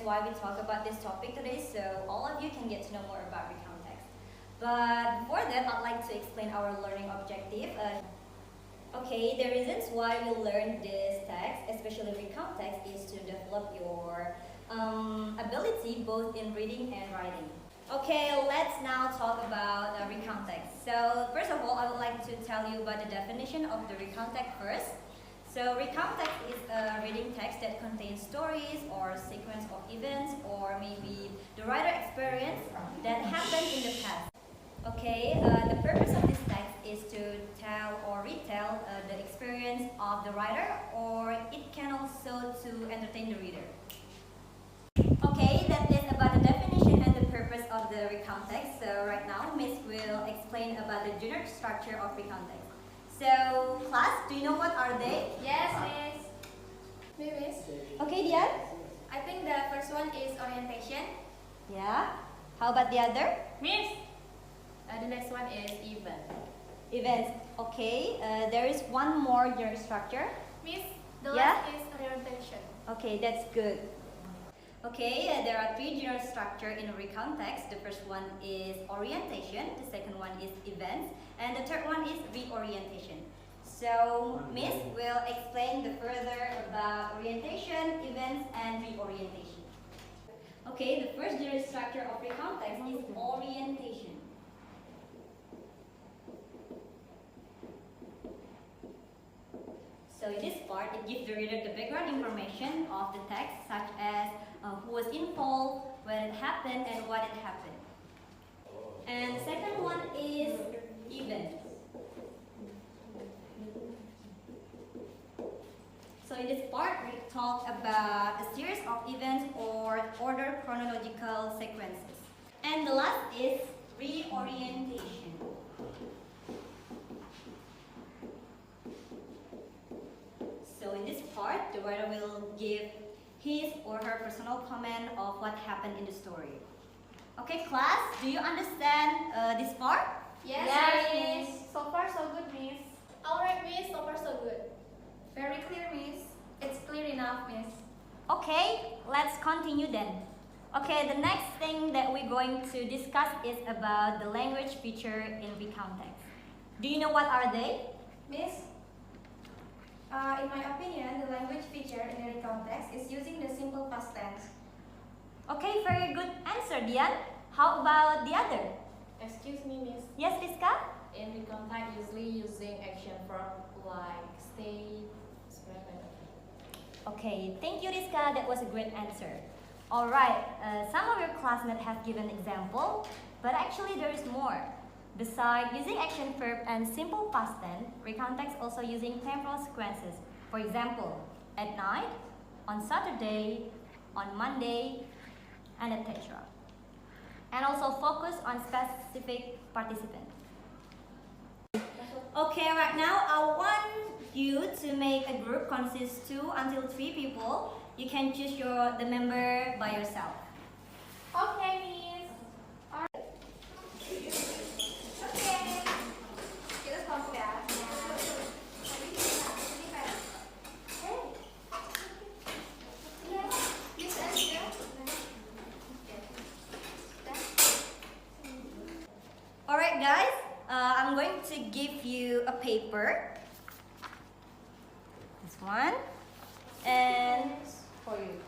why we talk about this topic today, so all of you can get to know more about recount text. But before that, I'd like to explain our learning objective. Okay, the reasons why we learn this text, especially recount text, is to develop your ability both in reading and writing. Okay, let's now talk about recount text. So first of all, I would like to tell you about the definition of the recount text first. So recount text is a reading text that contains stories or sequence of events or maybe the writer experience that happened in the past. Okay, the purpose of this text is to tell or retell the experience of the writer, or it can also to entertain the reader. Okay, that is about the definition and the purpose of the recount text. So right now, Miss will explain about the general structure of recount text. So, class, do you know what are they? Yes, Miss. Me, Miss. Okay, Dian? I think the first one is orientation. Yeah. How about the other? Miss. The next one is event. Events. Okay. There is one more general structure. Miss, the Yeah? last is orientation. Okay, that's good. Okay, there are three general structures in a recount text. The first one is orientation, the second one is events, and the third one is reorientation. So, Miss will explain the further about orientation, events, and reorientation. Okay, the first general structure of recount text is orientation. So in this part, it gives the reader the background information of the text, such as who was involved, when it happened, and what it happened. And the second one is events. So in this part, we talk about a series of events or order chronological sequences. And the last is reorientation. So in this part, the writer will give his or her personal comment of what happened in the story. Okay, class, do you understand this part? Yes, Miss. So far, so good, Miss. Alright, Miss. So far, so good. Very clear, Miss. It's clear enough, Miss. Okay, let's continue then. Okay, the next thing that we're going to discuss is about the language feature in recount text. Do you know what are they? Miss, in my opinion, the language feature in the recount text is using the simple past tense. Okay, very good answer, Dian. How about the other? Excuse me, Miss. Yes, Rizka? In recount text, usually using action verb like stay, spread. Okay, thank you, Rizka. That was a great answer. Alright, some of your classmates have given example, but actually there is more. Besides using action verb and simple past tense, recount text also using temporal sequences. For example, at night, on Saturday, on Monday, and etc. And also focus on specific participants. Okay, right now I want you to make a group consists 2 until 3 people. You can choose the member by yourself. Okay, Miss. Okay. Kita kelompok ya. Alright guys, I'm going to give you a paper. This one. And for you.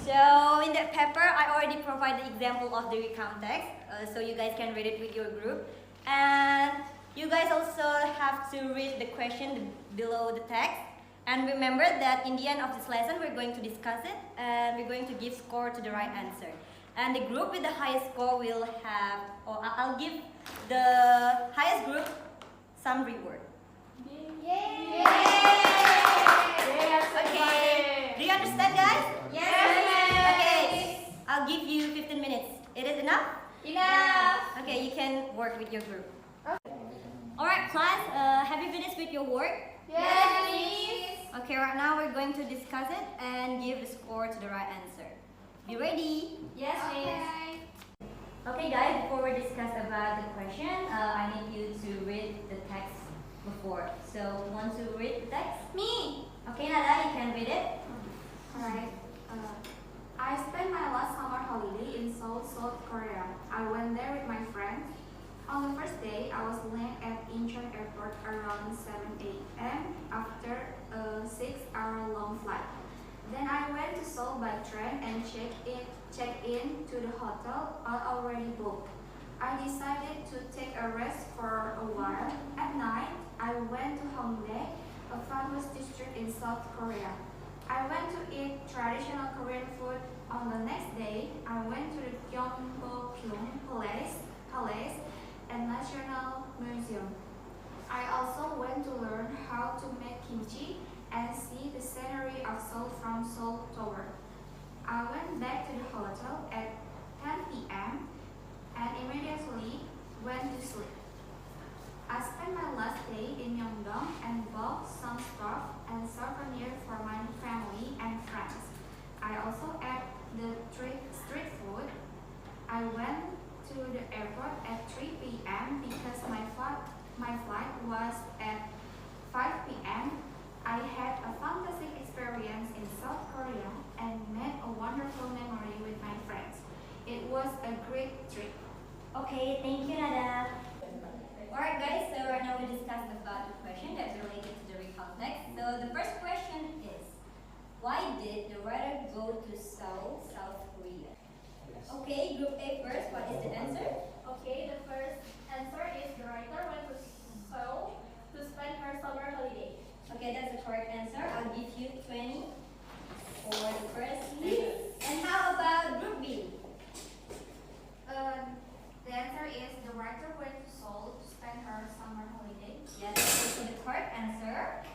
So in that paper, I already provided the example of the recount text. So you guys can read it with your group. And you guys also have to read the question below the text. And remember that in the end of this lesson, we're going to discuss it. And we're going to give score to the right answer. And the group with the highest score will have, or I'll give the highest group some reward. Yay! Okay. Do you understand, guys? Yes. Okay. I'll give you 15 minutes. It is enough? Enough. Okay, you can work with your group. Alright, class. Have you finished with your work? Yes, Miss. Okay, right now we're going to discuss it and give the score to the right answer. Be ready? Yes, Miss. Okay. Okay guys, before we discuss about the question, I need you to read the text before. So, want to read the text? Me. Okay, Nada, you can read it. Alright. I spent my last summer holiday in Seoul, South Korea. I went there with my friends. On the first day, I was landed at Incheon Airport around 7 a.m. after a 6-hour-long flight. Then I went to Seoul by train and checked in to the hotel already booked. I decided to take a rest for a while. At night, I went to Hongdae, a famous district in South Korea. I went to eat traditional Korean food. On the next day, I went to the Gyeongbokgung Palace and National Museum. I also went to learn how to make kimchi and see the scenery of Seoul from Seoul Tower. I went back to the hotel at 10 p.m. and immediately went to sleep. I spent my last day in Myeongdong and bought some stuff and souvenirs for my family and friends. I also ate the street food. I went to the airport at 3 p.m. because my flight was at 5 p.m. I had a fantastic experience in South Korea and made a wonderful memory with my friends. It was a great trip. Okay, thank you, Nada. Alright guys, so right now we discussed about the question that's related to the recount text. So the first question is, why did the writer go to Seoul, South Korea? Okay, group A first, what is the answer? Okay, the first answer is the writer went to Seoul to spend her summer holiday. Okay, that's the correct answer. I'll give you 20 for the first answer. And how about group B? The answer is the writer went to Seoul to spend her summer holiday. Yes, that's also the correct answer.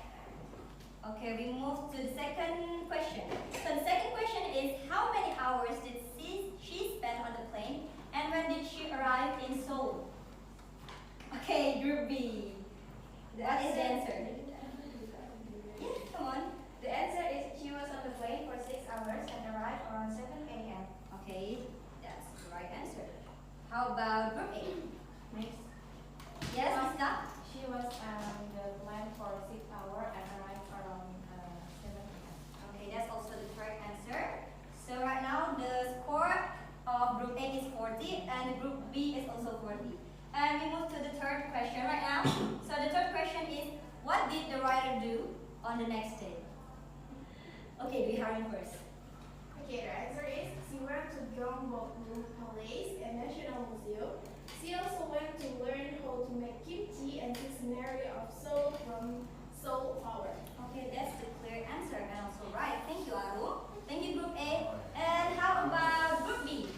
Okay, we move to the second question. So the second question is, how many hours did she spend on the plane and when did she arrive in Seoul? Okay, group B. What is the answer? Yes, come on. The answer is she was on the plane for 6 hours and arrived around 7 a.m. Okay, that's the right answer. How about group A? Next. Yes, Mista? She was on the plane for 6 hours and arrived around 7 p.m. Okay, that's also the correct answer. So right now the score of group A is 40 and group B is also 40. And we move to the third question right now. So the third question is, what did the writer do on the next day? Okay, we have first. Okay, the answer is she went to Gyeongbokgung Palace and National Museum. She also went to learn how to make kimchi and the scenery of Seoul from Seoul Tower. Okay, that's the clear answer and also right. Thank you, Aru. Thank you, group A. And how about group B?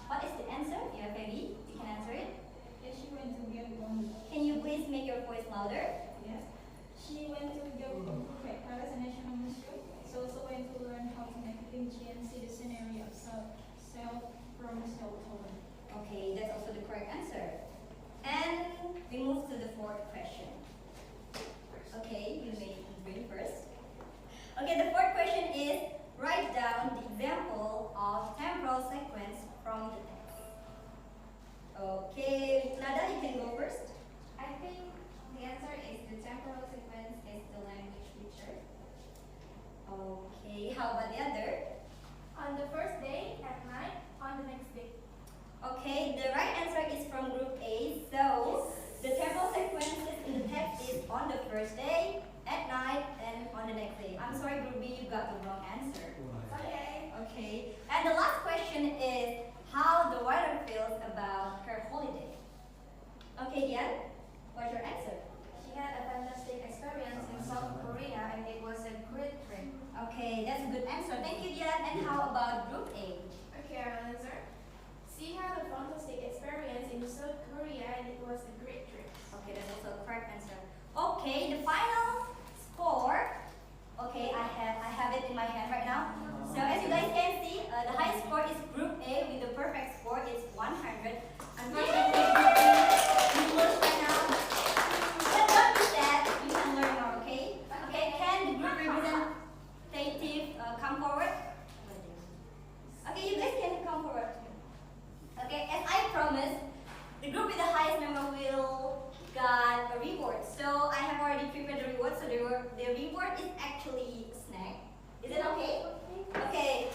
What is the answer? Yeah, baby, you can answer it. Yes, she went to Gyeongbokgung. Can you please make your voice louder? Yes. She went to Gyeongbokgung Palace and National Museum. She also went to learn how to make kimchi and see the scenery of Seoul from Seoul Tower. Okay, that's also the correct answer. And we move to the fourth question. Okay, you may read first. Okay, the fourth question is, write down the example of temporal sequence from the text. Okay, Nada, you can go first. I think the answer is the temporal sequence is the language feature. Okay, how about the other? On the first day, at night, on the next day. Okay, the right answer is from group A. So, the temporal sequences in the text is on the first day, at night, and on the next day. I'm sorry, group B, you got the wrong answer. Okay. Okay, and the last question is how the writer feels about her holiday. Okay, Dian, what's your answer? She had a fantastic experience in South Korea and it was a great trip. Okay, that's a good answer. Thank you, Dian. And how about group A? Okay, I'll answer. She had a fantastic experience in South Korea and it was a great trip. Okay, that's also a correct answer. Okay, the final score. Okay, I have it in my hand right now. So as you guys can see, the highest score is group A with the perfect score. It's 100. Unfortunately, group B is worse right now. But don't be sad. You can learn more. Okay. Okay. Can the group representative come forward? Okay, you guys can come forward. Okay, as I promised, the group with the highest number will get a reward. So I have already prepared the reward. So the reward is actually a snack. Is it okay? Okay.